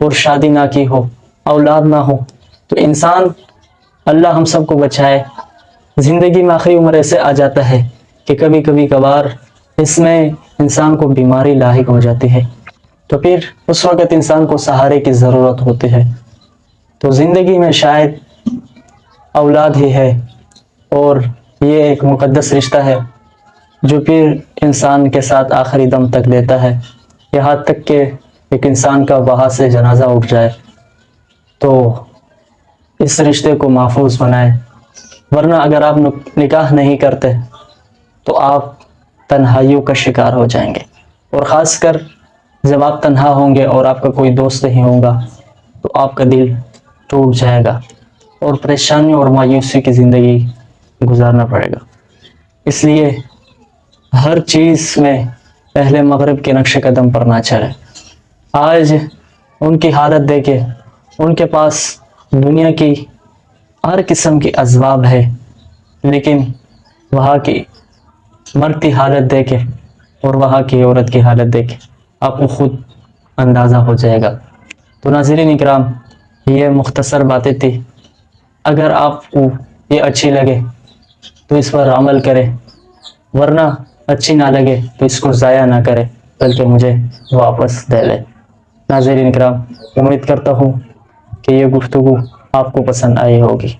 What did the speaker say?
اور شادی نہ کی ہو، اولاد نہ ہو، تو انسان، اللہ ہم سب کو بچائے، زندگی میں آخری عمر ایسے آ جاتا ہے کہ کبھی کبھی کبھار اس میں انسان کو بیماری لاحق ہو جاتی ہے، تو پھر اس وقت انسان کو سہارے کی ضرورت ہوتی ہے۔ تو زندگی میں شاید اولاد ہی ہے، اور یہ ایک مقدس رشتہ ہے جو پھر انسان کے ساتھ آخری دم تک لیتا ہے، یہاں تک کہ ایک انسان کا وہاں سے جنازہ اٹھ جائے۔ تو اس رشتے کو محفوظ بنائیں، ورنہ اگر آپ نکاح نہیں کرتے تو آپ تنہائیوں کا شکار ہو جائیں گے، اور خاص کر جب آپ تنہا ہوں گے اور آپ کا کوئی دوست نہیں ہوگا تو آپ کا دل ٹوٹ جائے گا اور پریشانی اور مایوسی کی زندگی گزارنا پڑے گا۔ اس لیے ہر چیز میں اہل مغرب کے نقش قدم پر نہ چلے۔ آج ان کی حالت دیکھے، ان کے پاس دنیا کی ہر قسم کی اسباب ہے، لیکن وہاں کی مرد کی حالت دیکھے اور وہاں کی عورت کی حالت دیکھے، آپ کو خود اندازہ ہو جائے گا۔ تو ناظرین اکرام، یہ مختصر باتیں تھی، اگر آپ کو یہ اچھی لگے تو اس پر عمل کرے، ورنہ اچھی نہ لگے تو اس کو ضائع نہ کرے بلکہ مجھے واپس دے لے۔ ناظرین اکرام، امید کرتا ہوں کہ یہ گفتگو آپ کو پسند آئی ہوگی۔